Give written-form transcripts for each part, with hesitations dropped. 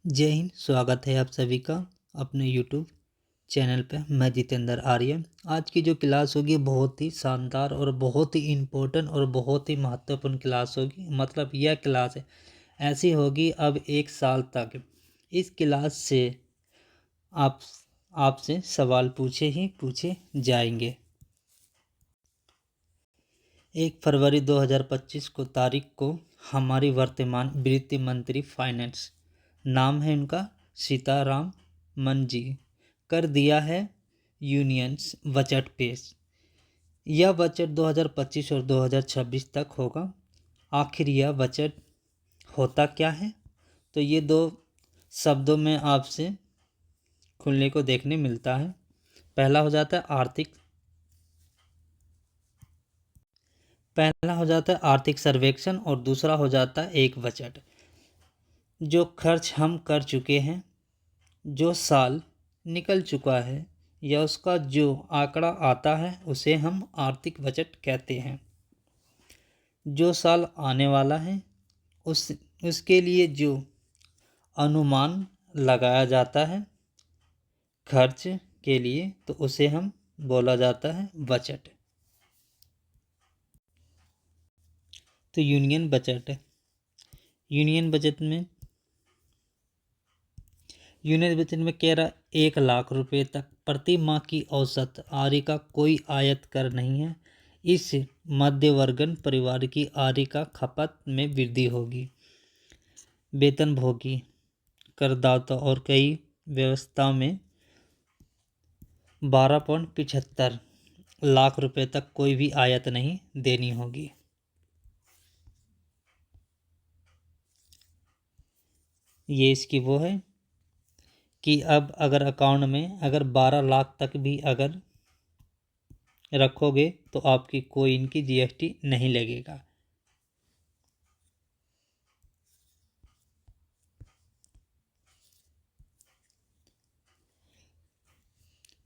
जय हिंद। स्वागत है आप सभी का अपने यूट्यूब चैनल पे। मैं जितेंद्र आर्य। आज की जो क्लास होगी बहुत ही शानदार और बहुत ही इम्पोर्टेंट और बहुत ही महत्वपूर्ण क्लास होगी। मतलब यह क्लास ऐसी होगी अब 1 साल तक इस क्लास से आप आपसे सवाल पूछे जाएंगे। 1 फरवरी 2025 को तारीख को हमारी वर्तमान वित्त मंत्री फाइनेंस, नाम है उनका सीतारामन जी, कर दिया है यूनियंस बजट पेश। यह बजट 2025 और 2026 तक होगा। आखिर यह बजट होता क्या है, तो ये दो शब्दों में आपसे खुलने को देखने मिलता है। पहला हो जाता है आर्थिक सर्वेक्षण और दूसरा हो जाता है एक बजट। जो खर्च हम कर चुके हैं, जो साल निकल चुका है या उसका जो आंकड़ा आता है उसे हम आर्थिक बजट कहते हैं। जो साल आने वाला है उसके लिए जो अनुमान लगाया जाता है खर्च के लिए, तो उसे हम बोला जाता है बजट। तो यूनियन बजट है। यूनियन बजट में कह रहा 1 लाख रुपए तक प्रति माह की औसत आय का कोई आयत कर नहीं है। इस मध्यवर्गन परिवार की आय का खपत में वृद्धि होगी। वेतनभोगी करदाता और कई व्यवस्था में 12.75 लाख रुपए तक कोई भी आयत नहीं देनी होगी। ये इसकी वो है कि अब अगर अकाउंट में अगर 12 लाख तक भी अगर रखोगे तो आपकी कोई इनकी जीएसटी नहीं लगेगा।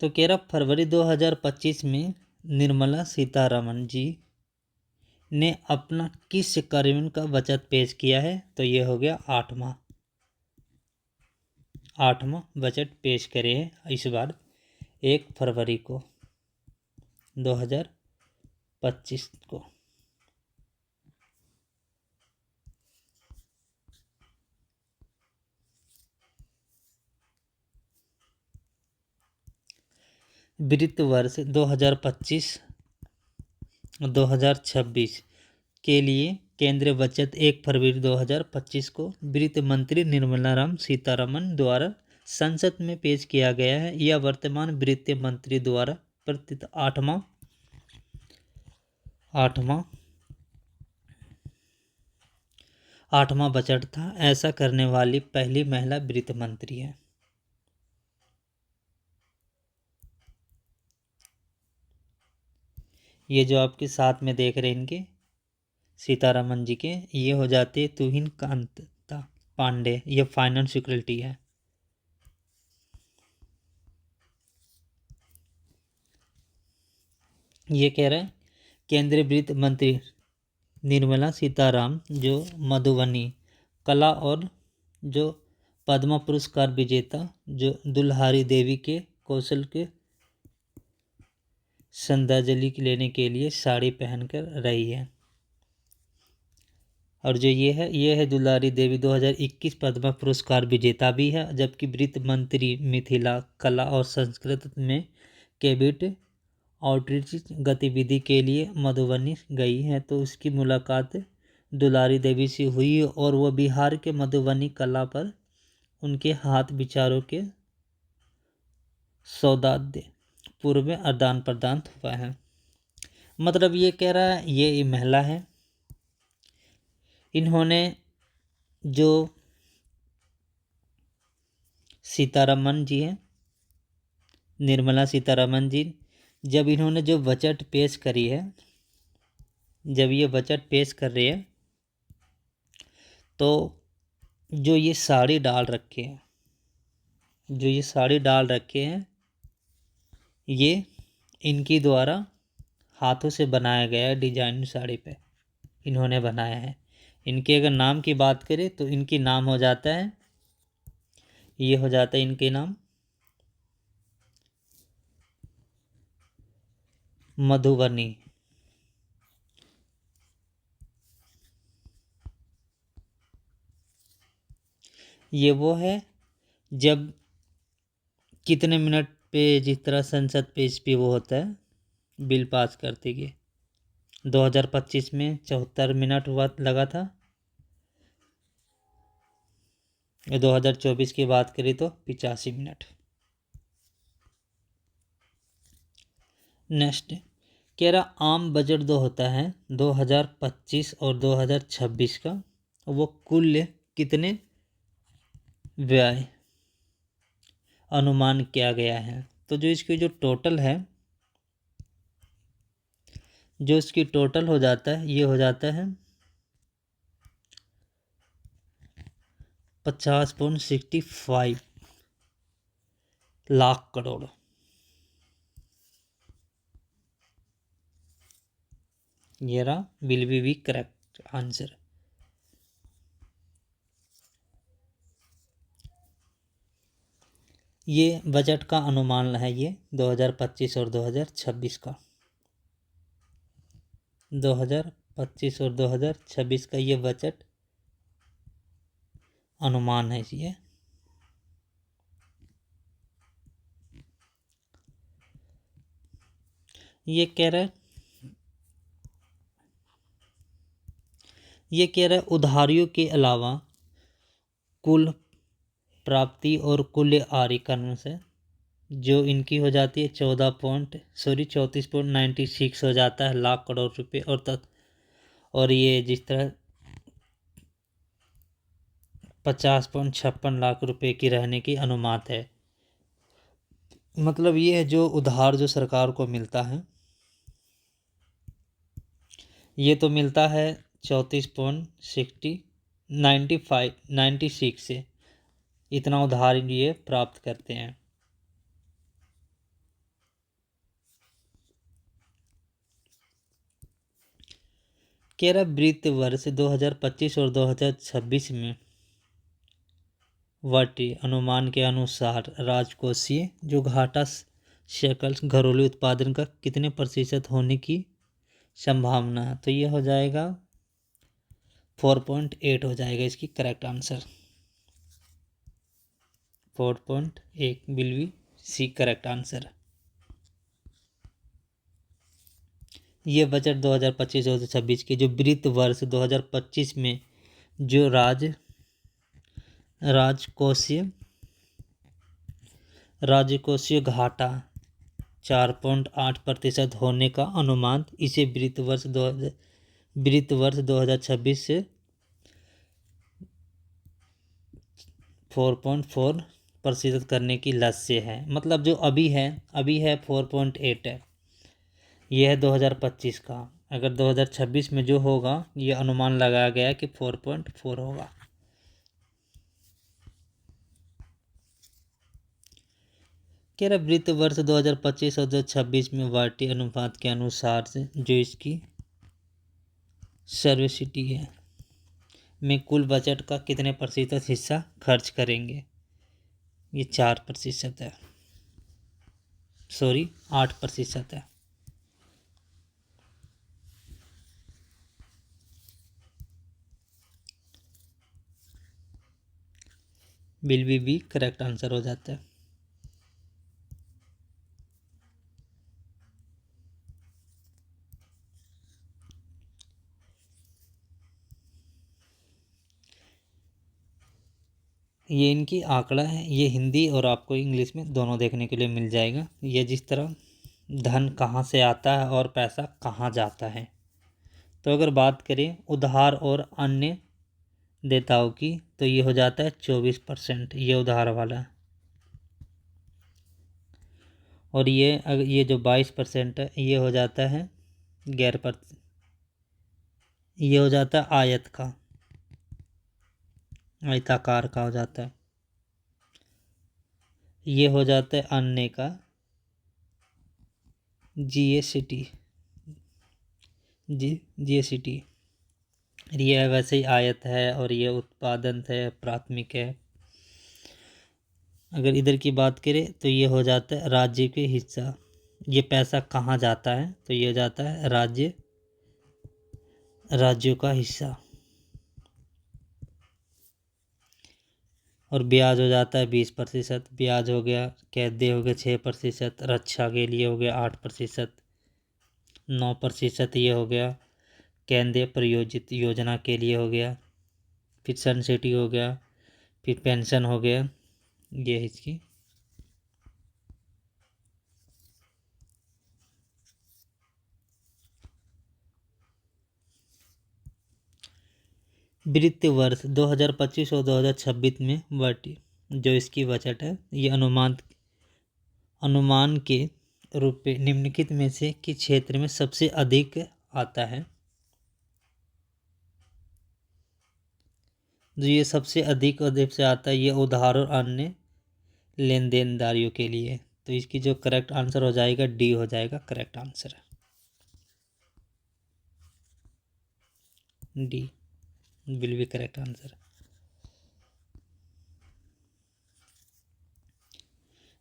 तो 13 फरवरी 2025 में निर्मला सीतारमण जी ने अपना किस कार्यान्वयन का बजट पेश किया है, तो ये हो गया आठवां बजट पेश करे हैं इस बार 1 फरवरी को 2025 को। वित्त वर्ष 2025-2026 के लिए केंद्रीय बजट 1 फरवरी 2025 को वित्त मंत्री निर्मला सीतारमण द्वारा संसद में पेश किया गया है। यह वर्तमान वित्त मंत्री द्वारा प्रस्तुत आठवां बजट था। ऐसा करने वाली पहली महिला वित्त मंत्री है। ये जो आपके साथ में देख रहे हैं इनके सीतारमण जी के, ये हो जाते तुहिन कांता पांडे, ये फाइनेंस सिक्योरिटी है। ये कह रहे हैं केंद्रीय वित्त मंत्री निर्मला सीताराम जो मधुबनी कला और जो पद्म पुरस्कार विजेता जो दुल्हारी देवी के कौशल के श्रद्धांजलि लेने के लिए साड़ी पहनकर रही है। और जो ये है दुलारी देवी 2021 पद्म पुरस्कार विजेता भी है। जबकि वित्त मंत्री मिथिला कला और संस्कृति में कैबिनेट आउटरीच गतिविधि के लिए मधुबनी गई है, तो उसकी मुलाकात दुलारी देवी से हुई और वह बिहार के मधुबनी कला पर उनके हाथ विचारों के सौदार्द पूर्व में आदान प्रदान हुआ है। मतलब ये कह रहा है ये महिला है, इन्होंने जो सीतारमण जी हैं, निर्मला सीतारमण जी, जब इन्होंने जो बजट पेश करी है, जब ये बजट पेश कर रही है, तो जो ये साड़ी डाल रखे हैं, ये इनकी द्वारा हाथों से बनाया गया है। डिजाइन साड़ी पे इन्होंने बनाया है। इनके अगर नाम की बात करें तो इनकी नाम हो जाता है ये हो जाता है इनके नाम। मधुबनी, ये वो है जब कितने मिनट पे जिस तरह संसद पे स्पी वो होता है बिल पास करते गए। 2025 में 74 मिनट हुआ लगा था। 2024 की बात करें तो 85 मिनट। नेक्स्ट कह रहा आम बजट जो होता है 2025 और 2026 का, वो कुल कितने व्यय अनुमान किया गया है। तो जो इसकी जो टोटल है, जो इसकी टोटल हो जाता है ये हो जाता है 50.65 लाख करोड़। ये रहा विल बी करेक्ट आंसर। ये बजट का अनुमान है, ये 2025 और 2026 का। 2025 और 2026 का ये बजट अनुमान है ये कह रहा है उधारियों के अलावा कुल प्राप्ति और कुल आयकरण से जो इनकी हो जाती है 34.96 हो जाता है लाख करोड़ रुपए। और ये जिस तरह 50.56 लाख रुपए की रहने की अनुमात है। मतलब ये है जो उधार जो सरकार को मिलता है, ये तो मिलता है 34.96 से, इतना उधार ये प्राप्त करते हैं। कह रहा वित्त वर्ष 2025 और 2026 में वाटी अनुमान के अनुसार राजकोषीय जो घाटा सकल घरेलू उत्पादन का कितने प्रतिशत होने की संभावना है। तो ये हो जाएगा 4.8 हो जाएगा इसकी correct answer. 4.8 will be C correct answer. ये बजट 2025 और 2026 के जो वित्त वर्ष 2025 में जो राजकोषीय घाटा 4.8% होने का अनुमान, इसे वित्त वर्ष 2026 से 4.4% करने की लक्ष्य है। मतलब जो अभी है 4.8 है, यह है 2025 का। अगर 2026 में जो होगा ये अनुमान लगाया गया कि 4.4 होगा। कह रहा वित्त वर्ष 2025 और 2026 में वाटी अनुपात के अनुसार से जो इसकी सर्विसिटी है में कुल बजट का कितने प्रतिशत हिस्सा खर्च करेंगे। ये 4% है, सॉरी 8% है। विल बी करेक्ट आंसर हो जाता है। ये इनकी आंकड़ा है, ये हिंदी और आपको इंग्लिश में दोनों देखने के लिए मिल जाएगा। ये जिस तरह धन कहाँ से आता है और पैसा कहाँ जाता है। तो अगर बात करें उधार और अन्य देताओं की, तो ये हो जाता है 24%, ये उधार वाला। और ये जो 22% है ये हो जाता है ये हो जाता है आयताकार का हो जाता है। ये हो जाता है अन्य का जीएसटी। ये वैसे ही आयत है और ये उत्पादन है प्राथमिक है। अगर इधर की बात करें तो ये हो जाता है राज्य के हिस्सा। ये पैसा कहाँ जाता है, तो ये जाता है राज्यों का हिस्सा। और ब्याज हो जाता है 20%। ब्याज हो गया, कैदे हो गए 6%, रक्षा के लिए हो गया 8%, 9% ये हो गया केंद्रीय प्रायोजित योजना के लिए हो गया, फिर सन सिटी हो गया, फिर पेंशन हो गया, ये है इसकी। वित्तीय वर्ष 2025 और 2026 में जो इसकी बजट है, ये अनुमान के रूप में निम्नलिखित में से किस क्षेत्र में सबसे अधिक आता है। जो ये सबसे अधिक से आता है, ये उधार और अन्य लेन देनदारियों के लिए। तो इसकी जो करेक्ट आंसर हो जाएगा डी हो जाएगा correct answer, D will be correct answer.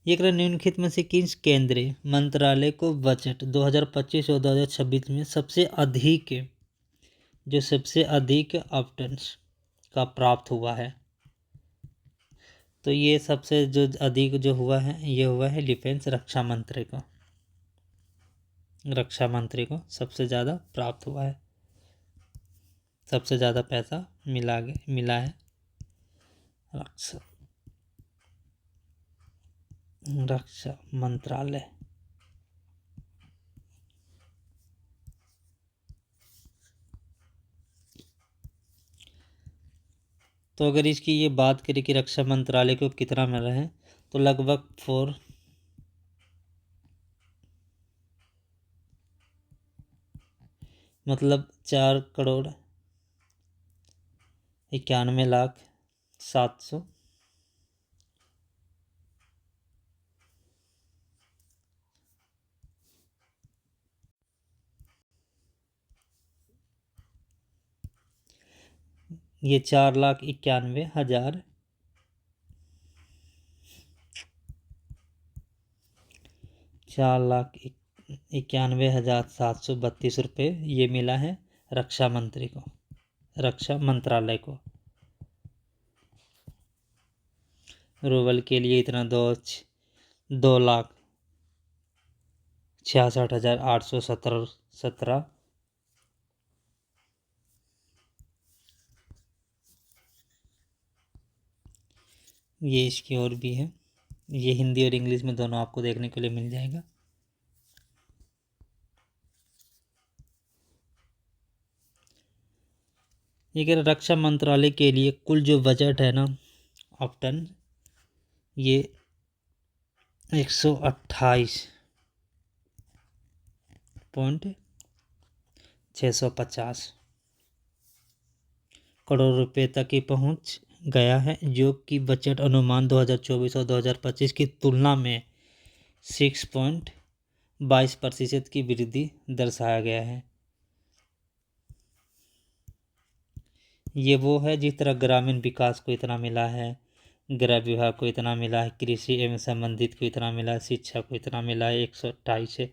ये कह निम्नलिखित में से किस केंद्रीय मंत्रालय को बजट 2025 और 2026 में सबसे अधिक आवंटन का प्राप्त हुआ है। तो ये सबसे जो अधिक जो हुआ है, ये हुआ है डिफेंस, रक्षा मंत्री को सबसे ज़्यादा प्राप्त हुआ है, सबसे ज़्यादा पैसा मिला है रक्षा मंत्रालय। तो अगर इसकी ये बात करें कि रक्षा मंत्रालय को कितना मिल रहा है, तो लगभग 4,91,700 ये 4,91,000 4,91,732 रुपये ये मिला है रक्षा मंत्रालय को। रूबल के लिए इतना 2,66,817। ये इसकी और भी है, ये हिंदी और इंग्लिश में दोनों आपको देखने के लिए मिल जाएगा। ये कह रहे रक्षा मंत्रालय के लिए कुल जो बजट है ना ऑप्टन, ये 128.650 करोड़ रुपए तक ही पहुंच गया है, जो कि बजट अनुमान 2024 और 2025 की तुलना में 6.22% की वृद्धि दर्शाया गया है। ये वो है जिस तरह ग्रामीण विकास को इतना मिला है, गृह विभाग को इतना मिला है, कृषि एवं संबंधित को इतना मिला है, शिक्षा को इतना मिला है 128 है,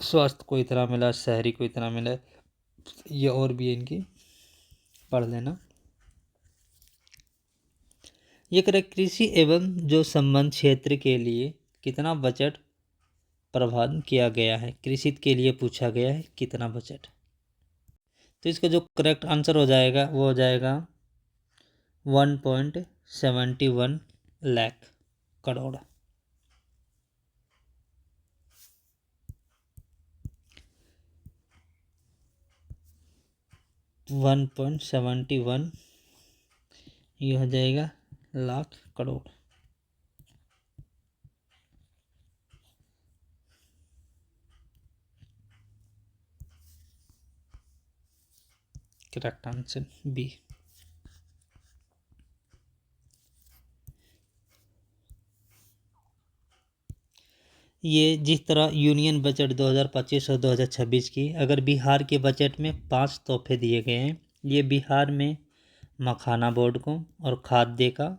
स्वास्थ्य को इतना मिला, शहरी को इतना मिला। ये और भी इनकी पढ़ लेना। ये करे कृषि एवं जो संबंध क्षेत्र के लिए कितना बजट प्रावधान किया गया है, कृषि के लिए पूछा गया है कितना बजट। तो इसका जो करेक्ट आंसर हो जाएगा वो हो जाएगा 1.71 लाख करोड़। 1.71 ये हो जाएगा lakh crore. Correct answer B. ये जिस तरह यूनियन बजट 2025 और 2026 की, अगर बिहार के बजट में 5 तोहफे दिए गए हैं, ये बिहार में मखाना बोर्ड को और खाद्य का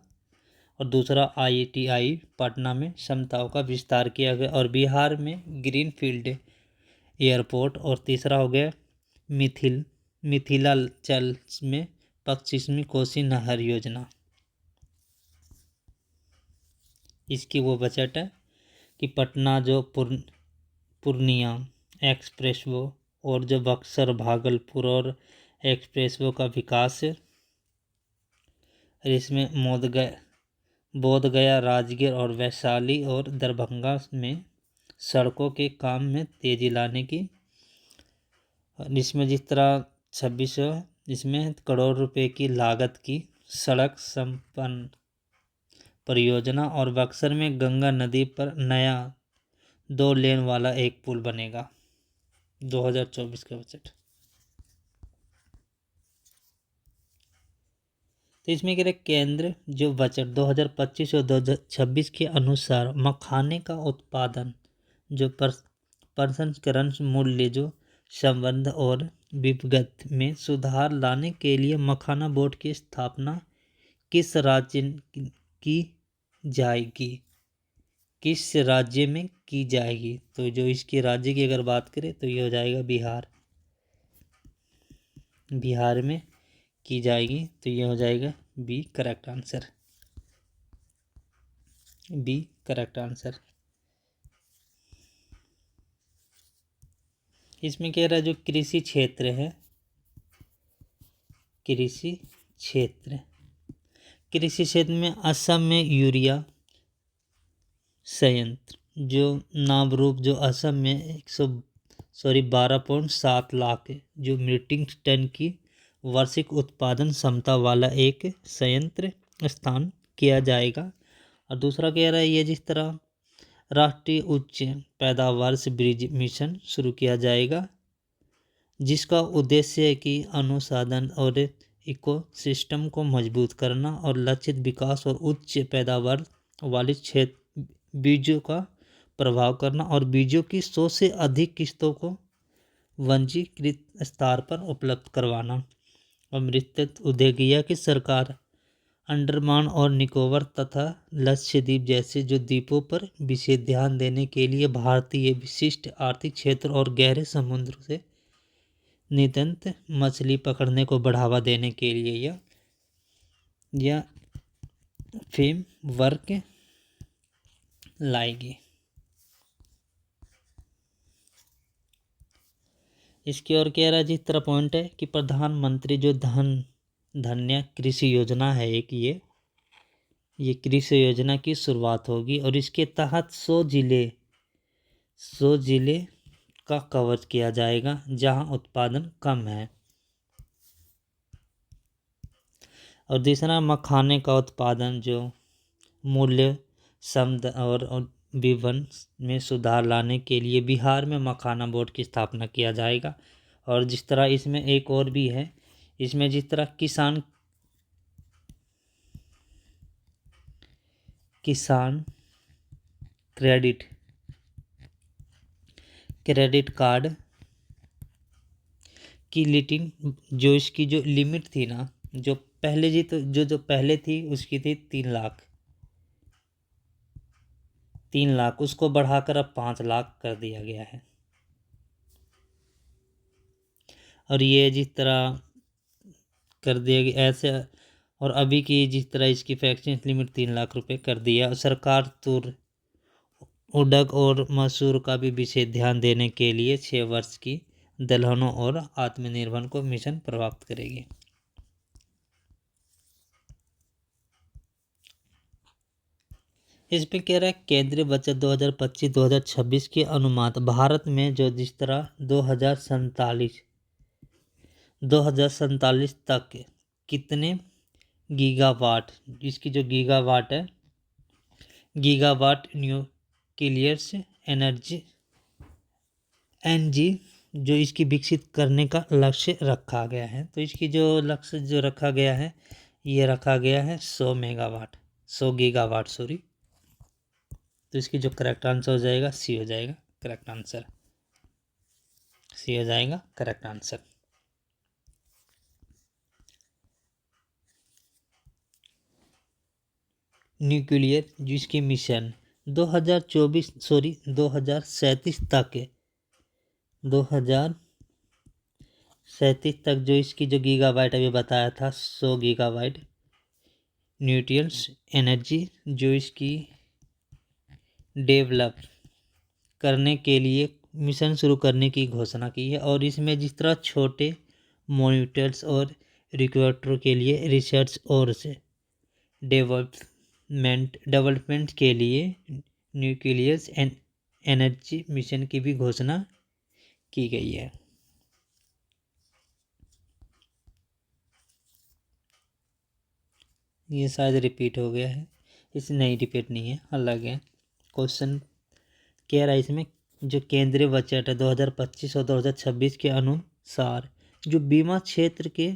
और दूसरा IITI पटना में क्षमताओं का विस्तार किया गया और बिहार में ग्रीनफील्ड एयरपोर्ट। और तीसरा हो गया मिथिलांचल में 25वीं कोसी नहर योजना। इसकी वो बजट है कि पटना जो पूर्णिया एक्सप्रेस वो और जो बक्सर भागलपुर और एक्सप्रेस वो का विकास है। इसमें बोधगया राजगीर और वैशाली और दरभंगा में सड़कों के काम में तेजी लाने की। इसमें जिस तरह 2600 इसमें करोड़ रुपए की लागत की सड़क संपन्न परियोजना और बक्सर में गंगा नदी पर नया 2 लेन वाला एक पुल बनेगा। 2024 का बजट। तो इसमें कह रहे केंद्र जो बजट 2025 और 2026 के अनुसार मखाने का उत्पादन जो प्रसंस्करण मूल्य जो संबंध और विविधता में सुधार लाने के लिए मखाना बोर्ड की स्थापना किस राज्य की जाएगी, किस राज्य में की जाएगी। तो जो इसके राज्य की अगर बात करें तो ये हो जाएगा बिहार। बिहार में की जाएगी तो ये हो जाएगा B correct answer. B correct answer. इसमें कह रहा है जो कृषि क्षेत्र है, कृषि क्षेत्र में असम में यूरिया संयंत्र जो नामरूप जो असम में 12.7 लाख जो मीट्रिक टन की वार्षिक उत्पादन क्षमता वाला एक संयंत्र स्थान किया जाएगा। और दूसरा कह रहा है ये जिस तरह राष्ट्रीय उच्च पैदावार से ब्रिज मिशन शुरू किया जाएगा जिसका उद्देश्य है कि अनुसंधान और इकोसिस्टम को मजबूत करना और लक्षित विकास और उच्च पैदावार वाले क्षेत्र बीजों का प्रभाव करना और बीजों की 100 से अधिक किस्तों को वंजीकृत स्तर पर उपलब्ध करवाना। अमृत उद्योगिया की सरकार अंडमान और निकोबार तथा लक्षद्वीप जैसे जो द्वीपों पर विशेष ध्यान देने के लिए भारतीय विशिष्ट आर्थिक क्षेत्र और गहरे समुद्र से नियंत्रित मछली पकड़ने को बढ़ावा देने के लिए यह फ्रेमवर्क लाएगी। इसकी ओर कह रहा है जिस तरह पॉइंट है कि प्रधानमंत्री जो धन्य कृषि योजना है एक ये कृषि योजना की शुरुआत होगी और इसके तहत 100 जिले का कवर किया जाएगा जहां उत्पादन कम है। और दूसरा मखाने का उत्पादन जो मूल्य समृद्ध और विपणन में सुधार लाने के लिए बिहार में मखाना बोर्ड की स्थापना किया जाएगा। और जिस तरह इसमें एक और भी है, इसमें जिस तरह किसान क्रेडिट कार्ड की लिमिट जो इसकी जो लिमिट थी ना जो पहले जी तो जो पहले थी उसकी थी 3 लाख उसको बढ़ाकर अब 5 लाख कर दिया गया है। और ये जिस तरह कर दिया गया ऐसे और अभी की जिस तरह इसकी फैक्शन लिमिट 3 लाख रुपए कर दिया। सरकार तूर उड़द और मसूर का भी विशेष ध्यान देने के लिए 6 वर्ष की दलहनों और आत्मनिर्भर को मिशन प्राप्त करेगी। इस पे कह रहा है केंद्रीय बजट 2025-2026 के अनुमान भारत में जो जिस तरह 2047 तक कितने गीगावाट इसकी जो गीगावाट है गीगावाट न्यूक्लियर एनर्जी जो इसकी विकसित करने का लक्ष्य रखा गया है। तो इसकी जो लक्ष्य जो रखा गया है ये रखा गया है 100 गीगावाट सॉरी। तो इसकी जो करेक्ट आंसर हो जाएगा सी हो जाएगा करेक्ट आंसर। सी हो जाएगा करेक्ट आंसर। न्यूक्लियर जिसकी मिशन 2037 तक 2037 तक जो इसकी जो गीगाबाइट अभी बताया था 100 गीगाबाइट न्यूटन्स एनर्जी जो इसकी डेवलप करने के लिए मिशन शुरू करने की घोषणा की है। और इसमें जिस तरह छोटे मॉनिटर्स और रिक्वेटर के लिए रिसर्च और से डेवलपमेंट के लिए न्यूक्लियर एनर्जी मिशन की भी घोषणा की गई है। ये शायद रिपीट हो गया है, इस नहीं रिपीट नहीं है, अलग है। क्वेश्चन कह रहा है इसमें जो केंद्रीय बजट है 2025 और 2026 के अनुसार जो बीमा क्षेत्र के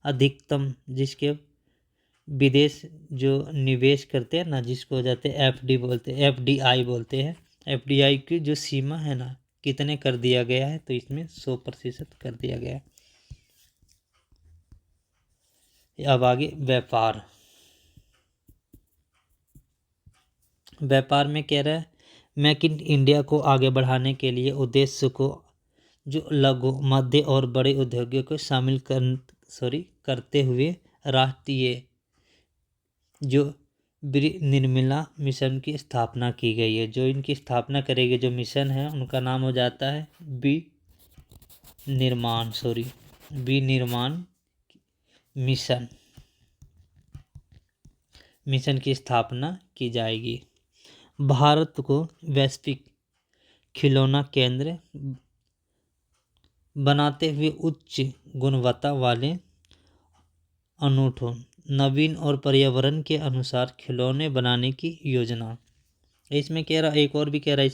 अधिकतम जिसके विदेश जो निवेश करते हैं ना, जिसको हो जाते हैं एफडी बोलते हैं, एफडीआई बोलते हैं, एफडीआई की जो सीमा है ना कितने कर दिया गया है, तो इसमें 100% कर दिया गया है। अब आगे व्यापार में कह रहा है मेक इन इंडिया को आगे बढ़ाने के लिए उद्देश्य को जो लघु मध्य और बड़े उद्योगों को शामिल करते हुए राष्ट्रीय जो निर्मला मिशन की स्थापना की गई है। जो इनकी स्थापना करेगी जो मिशन है उनका नाम हो जाता है विनिर्माण मिशन की स्थापना की जाएगी। भारत को वैश्विक खिलौना केंद्र बनाते हुए उच्च गुणवत्ता वाले अनूठों नवीन और पर्यावरण के अनुसार खिलौने बनाने की योजना। इसमें कह रहा एक और भी कह रहा है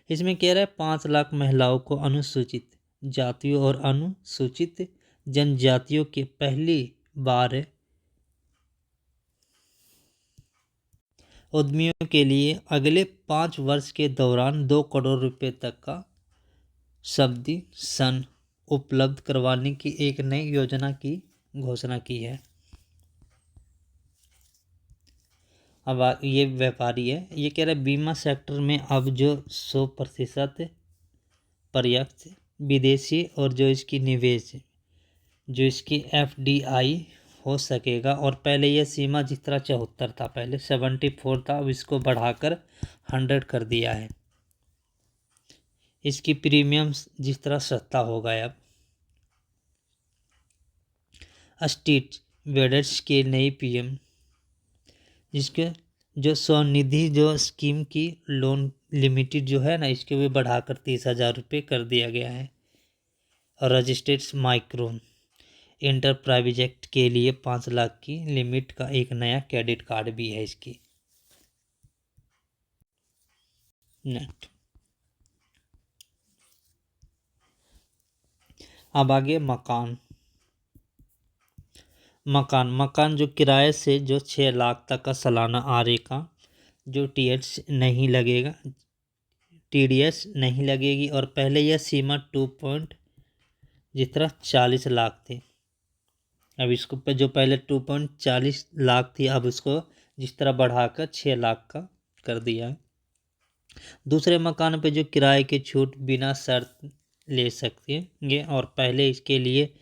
इसमें कह रहा है 5 लाख महिलाओं को अनुसूचित जातियों और अनुसूचित जनजातियों के पहली बार उद्यमियों के लिए अगले 5 वर्ष के दौरान 2 करोड़ रुपए तक का सब्सिडी उपलब्ध करवाने की एक नई योजना की घोषणा की है। अब ये व्यापारी है, ये कह रहा है बीमा सेक्टर में अब जो 100% पर्याप्त विदेशी और जो इसकी निवेश जो इसकी एफडीआई हो सकेगा। और पहले यह सीमा जिस तरह 74 था, पहले 74 था, अब इसको बढ़ाकर 100 कर दिया है। इसकी प्रीमियम जिस तरह सस्ता हो गया। अब स्ट्रीट वेडर्स के नई पीएम जिसके जो स्वनिधि जो स्कीम की लोन लिमिटेड जो है ना, इसके भी बढ़ाकर 30,000 रुपये कर दिया गया है। और रजिस्टर्ड माइक्रो एंटरप्राइज एक्ट के लिए 5 लाख की लिमिट का एक नया क्रेडिट कार्ड भी है इसकी। नेक्स्ट अब आगे मकान जो किराए से जो 6 लाख तक का सालाना आय का जो टीडीएस नहीं लगेगी। और पहले यह सीमा 2.40 लाख थी। अब इसको पे जो पहले 2.40 लाख थी, अब उसको जिस तरह बढ़ाकर 6 लाख का कर दिया है। दूसरे मकान पे जो किराए की छूट बिना शर्त ले सकेंगे। और पहले इसके लिए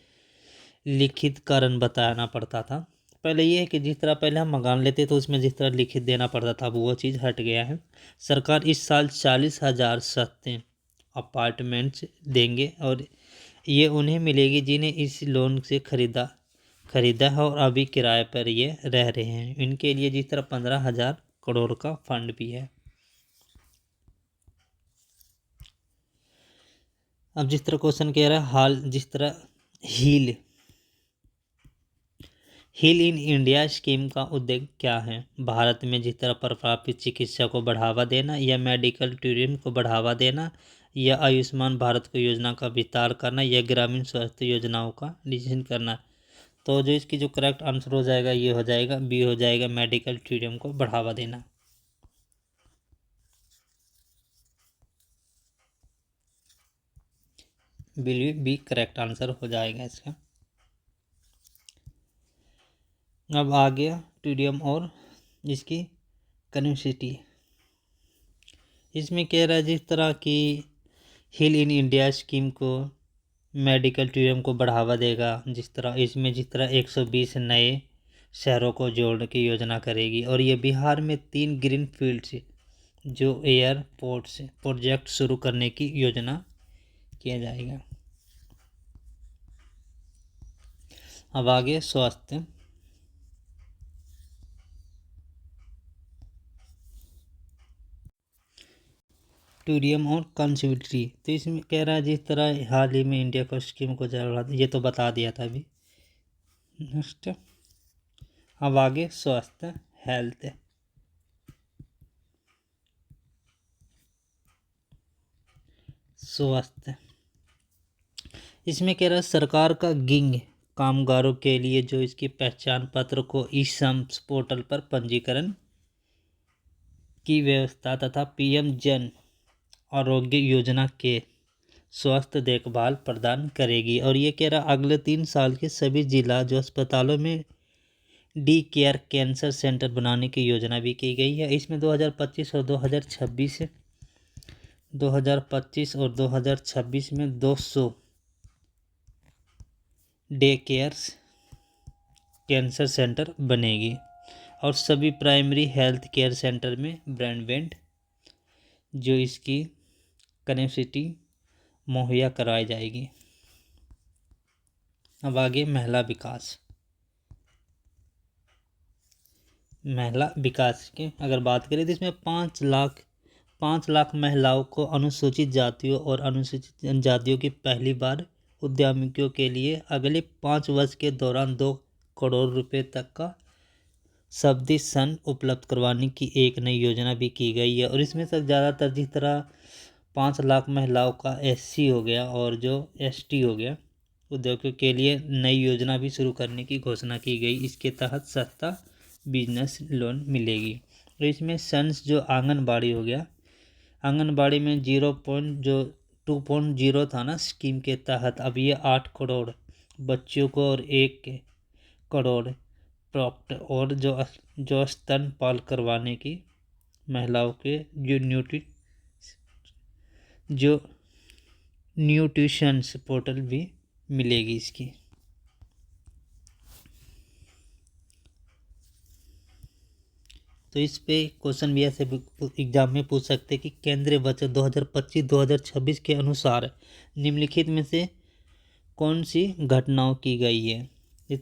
लिखित कारण बताना पड़ता था। पहले ये है कि जिस तरह पहले हम मकान लेते तो उसमें जिस तरह लिखित देना पड़ता था, अब वो चीज़ हट गया है। सरकार इस साल 40,000 सस्ते अपार्टमेंट्स देंगे और ये उन्हें मिलेगी जिन्हें इस लोन से खरीदा है और अभी किराए पर ये रह रहे हैं। इनके लिए जिस तरह 15,000 करोड़ का फंड भी है। अब जिस तरह क्वेश्चन कह रहा है जिस तरह हील इन इंडिया स्कीम का उद्देश्य क्या है। भारत में जिस तरह प्रभावित चिकित्सा को बढ़ावा देना या मेडिकल टूरिज्म को बढ़ावा देना या आयुष्मान भारत को योजना का विस्तार करना या ग्रामीण स्वास्थ्य योजनाओं का डिसीजन करना। तो जो इसकी जो करेक्ट आंसर हो जाएगा ये हो जाएगा बी हो जाएगा, मेडिकल टूरिज्म को बढ़ावा देना। बी करेक्ट आंसर हो जाएगा इसका। अब आ गया टूरिज्म और इसकी कनेक्टिविटी। इसमें कह रहा है जिस तरह की हिल इन इंडिया स्कीम को मेडिकल टूरिज्म को बढ़ावा देगा, जिस तरह 120 नए शहरों को जोड़ने की योजना करेगी। और ये बिहार में 3 ग्रीन फील्ड्स जो एयरपोर्ट्स प्रोजेक्ट शुरू करने की योजना किया जाएगा। अब आगे स्वास्थ्य। टूरिज्म और कनेक्टिविटी, तो इसमें कह रहा है जिस तरह हाल ही में इंडिया को स्कीम को चला, ये तो बता दिया था अभी। नेक्स्ट, अब आगे स्वास्थ्य हेल्थ। स्वास्थ्य, इसमें कह रहा है सरकार का गिग कामगारों के लिए जो इसकी पहचान पत्र को ई श्रम्स पोर्टल पर पंजीकरण की व्यवस्था तथा पीएम जन आरोग्य योजना के स्वास्थ्य देखभाल प्रदान करेगी। और ये कह रहा अगले 3 साल के सभी जिला जो अस्पतालों में डी केयर कैंसर सेंटर बनाने की योजना भी की गई है। इसमें 2025 और 2026 में 200 डे केयर्स कैंसर सेंटर बनेगी और सभी प्राइमरी हेल्थ केयर सेंटर में ब्रॉडबैंड जो इसकी कनेक्टिविटी मुहैया कराई जाएगी। अब आगे महिला विकास। महिला विकास की अगर बात करें तो इसमें 5 लाख महिलाओं को अनुसूचित जातियों और अनुसूचित जनजातियों की पहली बार उद्यमियों के लिए अगले 5 वर्ष के दौरान 2 करोड़ रुपए तक का सब्सिडी ऋण उपलब्ध करवाने की एक नई योजना भी की गई है। और इसमें से ज़्यादातर जिस तरह 5 लाख महिलाओं का एससी हो गया और जो एसटी हो गया उद्योगों के लिए नई योजना भी शुरू करने की घोषणा की गई। इसके तहत सस्ता बिजनेस लोन मिलेगी। और इसमें सन्स जो आंगनबाड़ी हो गया, आंगनबाड़ी में 2.0 था ना स्कीम के तहत, अब ये 8 करोड़ बच्चों को और 1 करोड़ प्रॉप्ट और जो स्तनपान करवाने की महिलाओं के जो न्यूट्रिशन पोर्टल भी मिलेगी इसकी। तो इस पे क्वेश्चन भी ऐसे एग्जाम में पूछ सकते कि केंद्रीय बजट 2025-2026 के अनुसार निम्नलिखित में से कौन सी घटनाओं की गई है।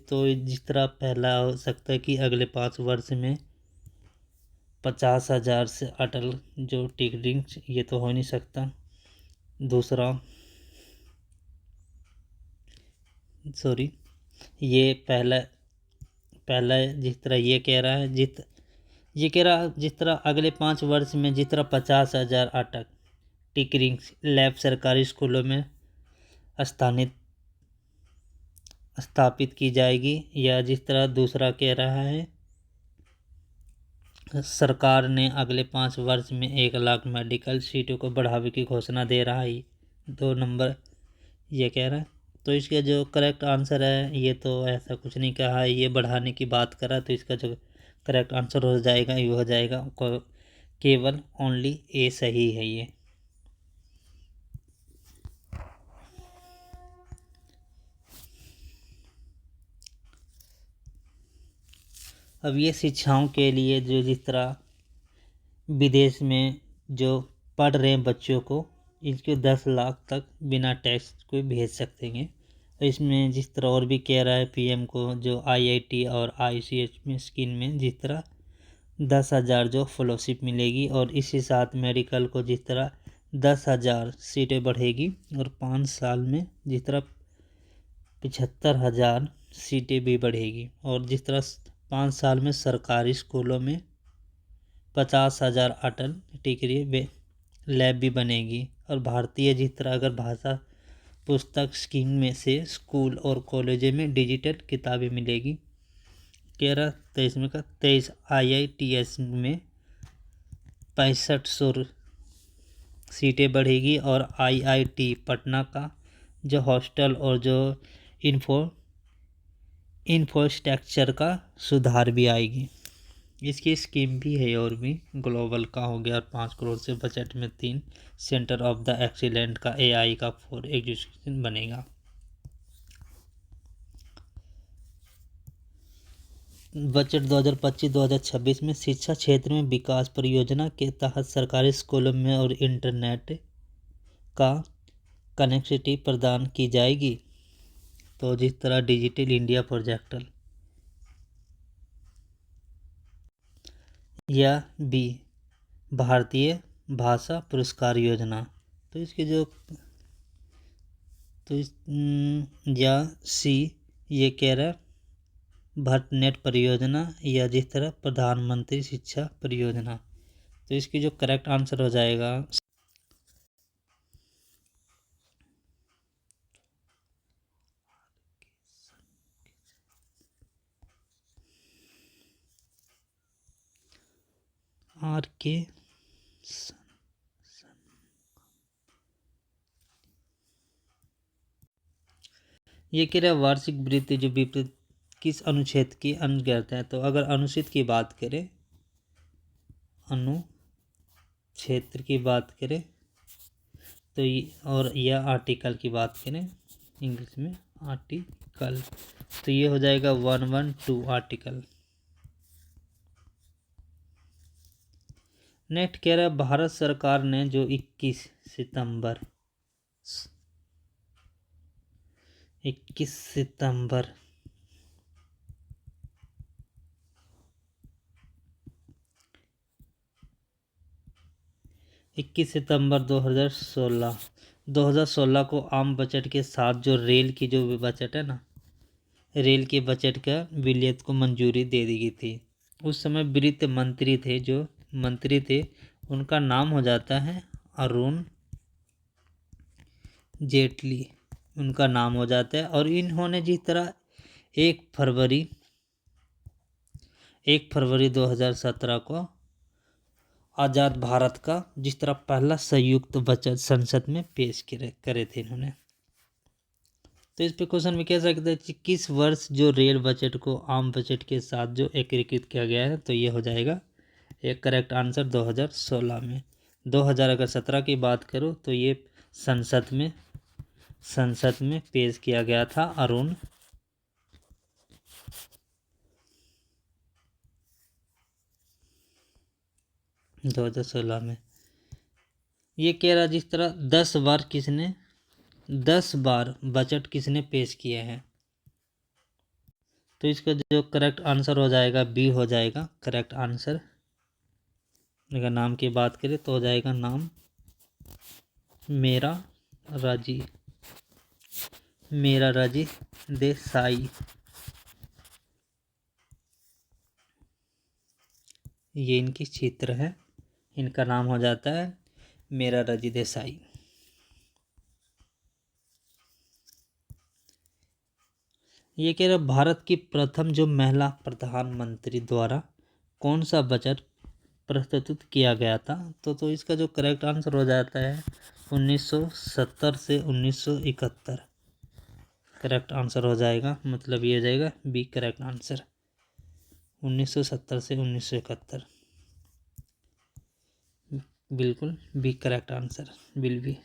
तो जिस तरह पहला हो सकता है कि अगले 5 वर्ष में 50,000 से अटल जो टिकटिंग, ये तो हो नहीं सकता। दूसरा ये पहला जिस तरह ये कह रहा है जिस तरह अगले 5 वर्ष में जिस तरह 50,000 अटक टिकरिंग लैब सरकारी स्कूलों में स्थापित की जाएगी। या जिस तरह दूसरा कह रहा है सरकार ने अगले 5 वर्ष में 1 लाख मेडिकल सीटों को बढ़ावे की घोषणा दे रहा है। 2 नंबर ये कह रहा है। तो इसका जो करेक्ट आंसर है, ये तो ऐसा कुछ नहीं कहा है, ये बढ़ाने की बात करा, तो इसका जो करेक्ट आंसर हो जाएगा ये हो जाएगा केवल ओनली ए सही है ये। अब ये शिक्षाओं के लिए जो जिस तरह विदेश में जो पढ़ रहे हैं बच्चों को, इनके 10 लाख तक बिना टैक्स को भेज सकते हैं। इसमें जिस तरह और भी कह रहा है पीएम को जो आईआईटी और आईसीएस में स्कीम में जिस तरह 10,000 जो फेलोशिप मिलेगी और इसी साथ मेडिकल को जिस तरह 10,000 सीटें बढ़ेगी और 5 साल में जिस तरह 75,000 सीटें भी बढ़ेगी। और जिस तरह 5 साल में सरकारी स्कूलों में 50,000 अटल टिकरी लैब भी बनेगी। और भारतीय जिस तरह अगर भाषा पुस्तक स्कीम में से स्कूल और कॉलेजों में डिजिटल किताबें मिलेगी। 23 में का 23 IITS में 6500 सीटें बढ़ेगी। और IIT पटना का जो हॉस्टल और जो इंफ्रास्ट्रक्चर का सुधार भी आएगी। इसकी स्कीम भी है और भी ग्लोबल का हो गया 5 करोड़ से बजट में 3 सेंटर ऑफ द एक्सीलेंट का AI का 4 एग्जीक्यूशन बनेगा। बजट 2025-2026 में शिक्षा क्षेत्र में विकास परियोजना के तहत सरकारी स्कूलों में और इंटरनेट का कनेक्टिविटी प्रदान की जाएगी। तो जिस तरह डिजिटल इंडिया प्रोजेक्ट या बी भारतीय भाषा पुरस्कार योजना, तो इसके जो तो इस या सी ये कह रहा है भट्ट नेट परियोजना, या जिस तरह प्रधानमंत्री शिक्षा परियोजना। तो इसकी जो करेक्ट आंसर हो जाएगा आर के। ये कह रहा है वार्षिक वृत्ति जो विपरीत किस अनुच्छेद की अंतर्गत है। तो अगर अनुच्छेद की बात करें, अनुच्छेद की बात करें तो और यह आर्टिकल की बात करें इंग्लिश में आर्टिकल, तो ये हो जाएगा 112 आर्टिकल। नेक्स्ट कह रहा है भारत सरकार ने जो 21 सितंबर 21 सितंबर 2016 को आम बजट के साथ जो रेल की जो बजट है ना, रेल के बजट का विलियत को मंजूरी दे दी गई थी। उस समय वित्त मंत्री थे, जो मंत्री थे उनका नाम हो जाता है अरुण जेटली, उनका नाम हो जाता है। और इन्होंने जिस तरह 1 फरवरी 2017 को आज़ाद भारत का जिस तरह पहला संयुक्त बजट संसद में पेश करे थे इन्होंने। तो इस पे क्वेश्चन में कह सकते हैं कि किस वर्ष जो रेल बजट को आम बजट के साथ जो एकीकृत किया गया है। तो ये हो जाएगा एक करेक्ट आंसर 2016 में। 2017 की बात करूँ तो ये संसद में पेश किया गया था अरुण 2016 में। ये कह रहा जिस तरह 10 बार बजट किसने पेश किया है। तो इसका जो करेक्ट आंसर हो जाएगा बी हो जाएगा करेक्ट आंसर। अगर नाम की बात करें तो हो जाएगा नाम मेरा राजी देसाई। ये इनकी चित्र है, इनका नाम हो जाता है मेरा राजी देसाई। ये कह रहा भारत की प्रथम जो महिला प्रधानमंत्री द्वारा कौन सा बजट प्रस्तुत किया गया था। तो इसका जो करेक्ट आंसर हो जाता है 1970 से 1971 करेक्ट आंसर हो जाएगा। मतलब ये हो जाएगा बी करेक्ट आंसर 1970 से 1971 बिल्कुल B correct answer will be.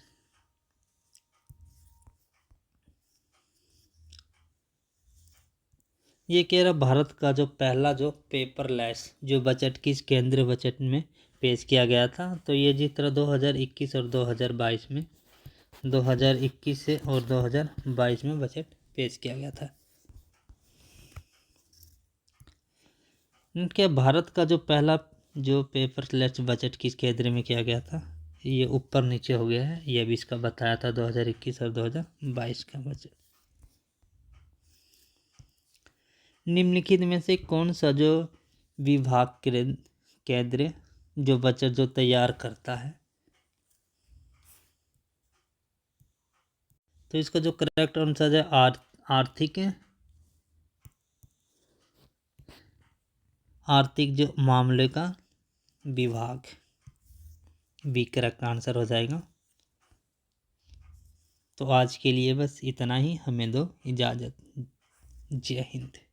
ये कह रहा भारत का जो पहला जो पेपरलेस जो बजट किस केंद्रीय बजट में पेश किया गया था। तो ये जिस तरह 2021 और 2022 में 2021 से और 2022 में बजट पेश किया गया था। क्या भारत का जो पहला जो पेपरलेस बजट किस केंद्र में किया गया था। ये ऊपर नीचे हो गया है, ये भी इसका बताया था 2021 और 2022 का बजट। निम्नलिखित में से कौन सा जो विभाग केंद्र जो बजट जो तैयार करता है। तो इसका जो करेक्ट आंसर है आर्थिक जो मामले का विभाग बी करेक्ट आंसर हो जाएगा। तो आज के लिए बस इतना ही, हमें दो इजाज़त। जय हिंद।